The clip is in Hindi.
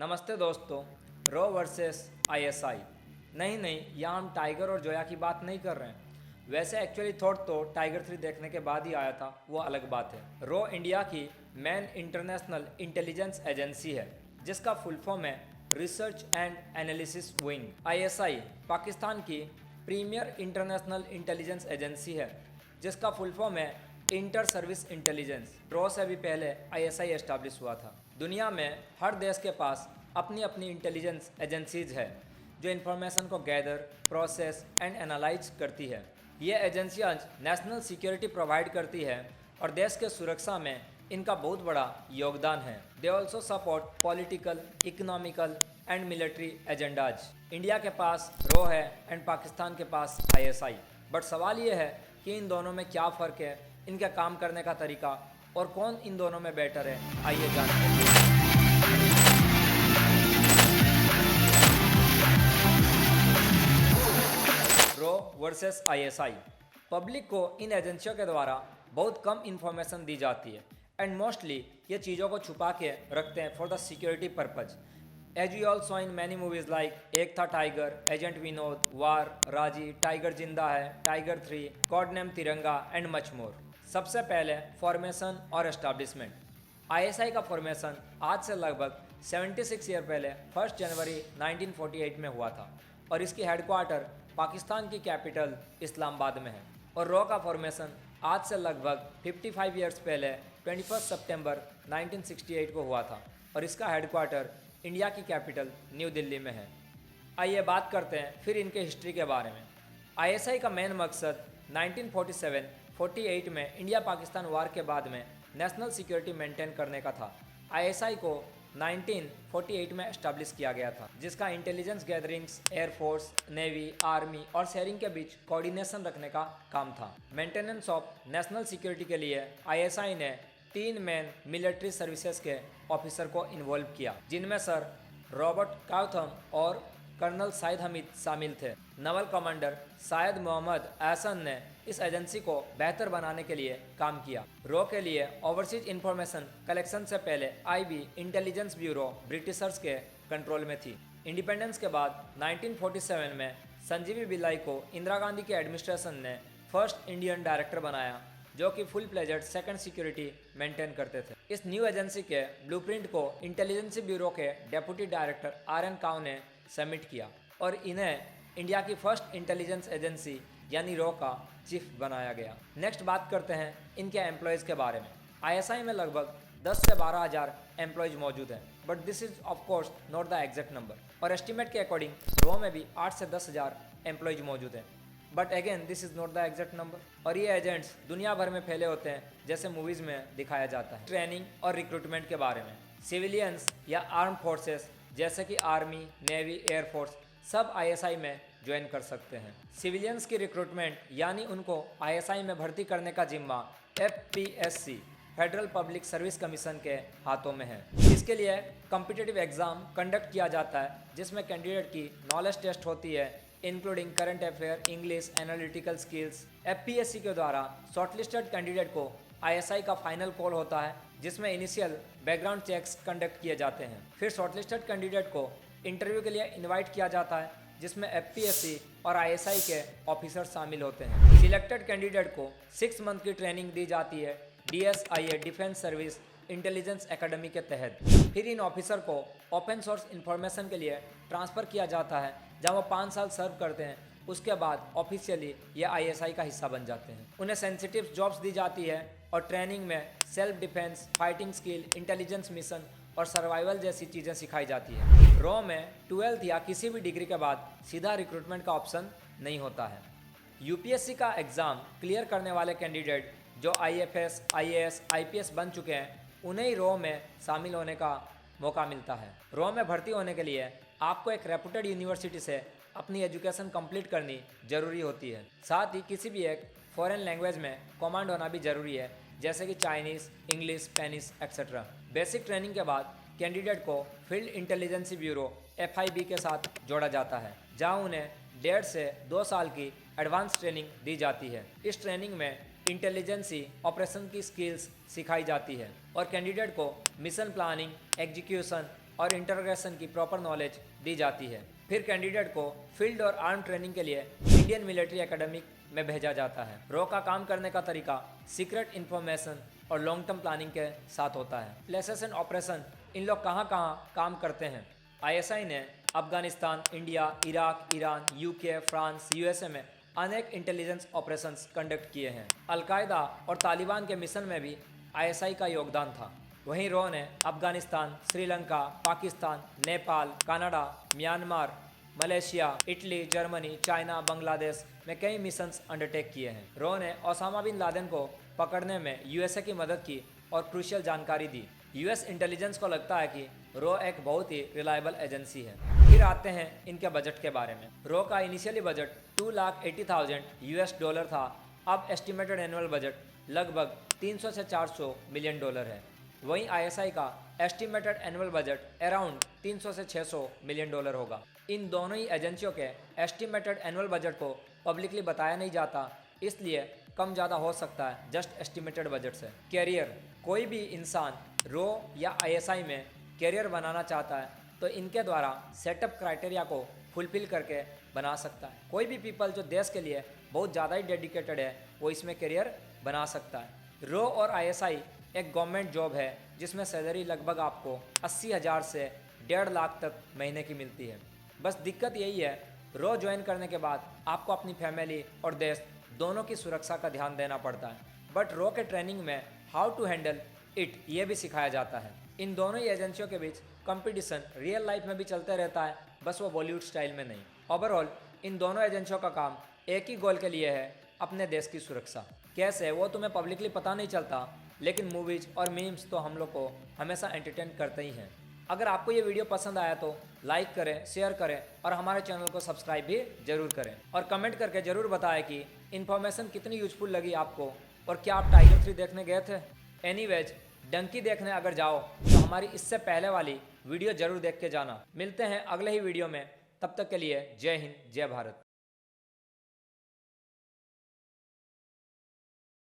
नमस्ते दोस्तों। रो वर्सेस आईएसआई। नहीं, यहाँ हम टाइगर और जोया की बात नहीं कर रहे हैं। वैसे एक्चुअली थॉट तो टाइगर 3 देखने के बाद ही आया था, वो अलग बात है। रो इंडिया की मेन इंटरनेशनल इंटेलिजेंस एजेंसी है, जिसका फुल फॉर्म है research and analysis wing. ISI Pakistan की प्रीमियर इंटरनेशनल इंटेलिजेंस एजेंसी है, जिसका फुल फॉर्म है इंटर सर्विस इंटेलिजेंस। रो से भी पहले आईएसआई एस्टैब्लिश हुआ था। दुनिया में हर देश के पास अपनी अपनी इंटेलिजेंस एजेंसीज है, जो इन्फॉर्मेशन को गैदर, प्रोसेस एंड एनालाइज करती है। ये एजेंसियाँ नेशनल सिक्योरिटी प्रोवाइड करती है और देश के सुरक्षा में इनका बहुत बड़ा योगदान है। They also support political, economical and military agendas. India के पास रो है एंड पाकिस्तान के पास आईएसआई। बट सवाल ये है कि इन दोनों में क्या फ़र्क है, इनका काम करने का तरीका, और कौन इन दोनों में बेटर है। आइए जानते हैं। रो वर्सेस आईएसआई। पब्लिक को इन एजेंसियों के द्वारा बहुत कम इंफॉर्मेशन दी जाती है एंड मोस्टली ये चीज़ों को छुपा के रखते हैं for the security purpose. As you all saw in many movies like Ek Tha tiger, agent Vinod, वार, राजी, टाइगर जिंदा है, टाइगर 3, कॉड नेम तिरंगा एंड मच मोर। सबसे पहले फॉर्मेशन और एस्टैब्लिशमेंट। आईएसआई का फॉर्मेशन आज से लगभग 76 ईयर पहले 1 जनवरी 1948 में हुआ था और इसकी हेडक्वार्टर पाकिस्तान की कैपिटल इस्लामाबाद में है। और रो का फॉर्मेशन आज से लगभग 55 ईयर्स पहले 21 सितंबर 1968 को हुआ था और इसका हेडक्वार्टर इंडिया की कैपिटल न्यू दिल्ली में है। आइए बात करते हैं फिर इनके हिस्ट्री के बारे में। आईएसआई का मेन मकसद 1947-48 में इंडिया पाकिस्तान वार के बाद में नेशनल सिक्योरिटी मेंटेन करने का था। आईएसआई को 1948 में एस्टैब्लिश किया गया था, जिसका intelligence gatherings, air force, navy, army और शेयरिंग के बीच कोऑर्डिनेशन रखने का काम था। मेंटेनेंस ऑफ नेशनल सिक्योरिटी के लिए आईएसआई ने 3 मेन मिलिट्री सर्विसेज के ऑफिसर को इन्वॉल्व किया, जिनमें सर रॉबर्ट काउथम और कर्नल साइद हमीद शामिल थे। नवल कमांडर सायद मोहम्मद एहसन ने इस एजेंसी को बेहतर बनाने के लिए काम किया। रो के लिए ओवरसीज इंफॉर्मेशन कलेक्शन से पहले आईबी इंटेलिजेंस ब्यूरो ब्रिटिशर्स के कंट्रोल में थी। इंडिपेंडेंस के बाद 1947 में संजीवी बिल्लाई को इंदिरा गांधी के एडमिनिस्ट्रेशन ने फर्स्ट इंडियन डायरेक्टर बनाया, जो कि फुल प्लेजेड सेकंड सिक्योरिटी मेंटेन करते थे। इस न्यू एजेंसी के ब्लूप्रिंट को इंटेलिजेंस ब्यूरो के डेप्यूटी डायरेक्टर आर.एन. काउ ने सबमिट किया और इन्हें इंडिया की फर्स्ट इंटेलिजेंस एजेंसी यानी रो का चीफ बनाया गया। नेक्स्ट बात करते हैं इनके एम्प्लॉयज़ के बारे में। आईएसआई में लगभग 10 से 12 हज़ार एम्प्लॉयज़ मौजूद हैं, but this is of course not the exact number. और एस्टिमेट के अकॉर्डिंग रो में भी 8 से 10 हज़ार एम्प्लॉयज़ मौजूद हैं, but again this is not the exact number. और ये एजेंट्स दुनिया भर में फैले होते हैं, जैसे मूवीज़ में दिखाया जाता है। ट्रेनिंग और रिक्रूटमेंट के बारे में, सिविलियंस या आर्म फोर्सेस जैसे कि आर्मी, नेवी, एयरफोर्स सब आईएसआई में ज्वाइन कर सकते हैं। सिविलियंस की रिक्रूटमेंट यानी उनको आईएसआई में भर्ती करने का जिम्मा FPSC federal public service commission के हाथों में है। इसके लिए कॉम्पिटिटिव एग्जाम कंडक्ट किया जाता है, जिसमें कैंडिडेट की नॉलेज टेस्ट होती है, including current affair, English, analytical skills. FPSC के द्वारा शॉर्टलिस्टेड कैंडिडेट को आईएसआई का फाइनल कॉल होता है, जिसमें इनिशियल बैकग्राउंड चेक्स कंडक्ट किए जाते हैं। फिर शॉर्टलिस्टेड कैंडिडेट को इंटरव्यू के लिए इनवाइट किया जाता है, जिसमें एफपीएससी और आईएसआई के ऑफिसर शामिल होते हैं। सिलेक्टेड कैंडिडेट को 6 मंथ की ट्रेनिंग दी जाती है डीएसआईए डिफेंस सर्विस इंटेलिजेंस एकेडमी के तहत। फिर इन ऑफिसर को ओपन सोर्स इंफॉर्मेशन के लिए ट्रांसफ़र किया जाता है, जहाँ वो 5 साल सर्व करते हैं। उसके बाद ऑफिशियली ये आईएसआई का हिस्सा बन जाते हैं। उन्हें सेंसिटिव जॉब्स दी जाती है और ट्रेनिंग में self defence, fighting skill, intelligence mission और सर्वाइवल जैसी चीज़ें सिखाई जाती है। रो में 12th या किसी भी डिग्री के बाद सीधा रिक्रूटमेंट का ऑप्शन नहीं होता है। यूपीएससी का एग्ज़ाम क्लियर करने वाले कैंडिडेट जो आईएफएस, आईएएस, आईपीएस बन चुके हैं, उन्हें ही रो में शामिल होने का मौका मिलता है। रो में भर्ती होने के लिए आपको एक रेपुटेड यूनिवर्सिटी से अपनी एजुकेशन कंप्लीट करनी जरूरी होती है। साथ ही किसी भी एक फॉरेन लैंग्वेज में कमांड होना भी ज़रूरी है, जैसे कि Chinese, English, Spanish etcetera. Basic training के बाद कैंडिडेट को फील्ड इंटेलिजेंस ब्यूरो एफआईबी के साथ जोड़ा जाता है, जहां उन्हें 1.5 से 2 साल की एडवांस ट्रेनिंग दी जाती है। इस ट्रेनिंग में इंटेलिजेंसी ऑपरेशन की स्किल्स सिखाई जाती है और कैंडिडेट को मिशन प्लानिंग, एग्जीक्यूशन और इंटरोगेशन की प्रॉपर नॉलेज दी जाती है। फिर कैंडिडेट को फील्ड और आर्म ट्रेनिंग के लिए इंडियन मिलिट्री एकेडमी में भेजा जाता है। रॉ का काम करने का तरीका सीक्रेट इन्फॉर्मेशन और लॉन्ग टर्म प्लानिंग के साथ होता है। प्लेसेस एंड ऑपरेशन, इन लोग कहाँ कहाँ काम करते हैं। आईएसआई ने Afghanistan, India, Iraq, Iran, UK, France, USA में अनेक इंटेलिजेंस ऑपरेशंस कंडक्ट किए हैं। अलकायदा और तालिबान के मिशन में भी आईएसआई का योगदान था। वहीं रॉ ने Afghanistan, Sri Lanka, Pakistan, Nepal, Canada, Myanmar, Malaysia, Italy, Germany, China, Bangladesh में कई मिशंस अंडरटेक किए हैं। रॉ ने ओसामा बिन लादेन को पकड़ने में यूएसए की मदद की और क्रूशियल जानकारी दी। यूएस इंटेलिजेंस को लगता है कि रॉ एक बहुत ही रिलायबल एजेंसी है। फिर आते हैं इनके बजट के बारे में। रॉ का इनिशियली बजट $2,80,000 था। अब एस्टिमेटेड एनुअल बजट लगभग 300 से 400 मिलियन डॉलर है। वहीं आईएसआई का एस्टिमेटेड एनुअल बजट अराउंड 300 से 600 मिलियन डॉलर होगा। इन दोनों ही एजेंसियों के एस्टिमेटेड एनुअल बजट को पब्लिकली बताया नहीं जाता, इसलिए कम ज़्यादा हो सकता है जस्ट एस्टिमेटेड बजट से। कैरियर, कोई भी इंसान रॉ या आईएसआई में कैरियर बनाना चाहता है तो इनके द्वारा सेटअप क्राइटेरिया को फुलफिल करके बना सकता है। कोई भी पीपल जो देश के लिए बहुत ज़्यादा ही डेडिकेटेड है वो इसमें कैरियर बना सकता है। रॉ और आईएसआई एक गवर्नमेंट जॉब है जिसमें सैलरी लगभग आपको 80,000 से 1.5 लाख तक महीने की मिलती है। बस दिक्कत यही है, रॉ ज्वाइन करने के बाद आपको अपनी फैमिली और देश दोनों की सुरक्षा का ध्यान देना पड़ता है। बट रॉ के ट्रेनिंग में हाउ टू हैंडल इट ये भी सिखाया जाता है। इन दोनों ही एजेंसियों के बीच कंपटीशन रियल लाइफ में भी चलते रहता है, बस वो बॉलीवुड स्टाइल में नहीं। ओवरऑल इन दोनों एजेंसियों का काम एक ही गोल के लिए है, अपने देश की सुरक्षा। कैसे वो तुम्हें पब्लिकली पता नहीं चलता, लेकिन मूवीज और मीम्स तो हम लोग को हमेशा एंटरटेन करते ही हैं। अगर आपको ये वीडियो पसंद आया तो लाइक करें, शेयर करें और हमारे चैनल को सब्सक्राइब भी जरूर करें। और कमेंट करके ज़रूर बताएं कि इन्फॉर्मेशन कितनी यूजफुल लगी आपको और क्या आप टाइगर 3 देखने गए थे। एनीवेज, डंकी देखने अगर जाओ तो हमारी इससे पहले वाली वीडियो जरूर देख के जाना। मिलते हैं अगले ही वीडियो में, तब तक के लिए जय हिंद, जय भारत।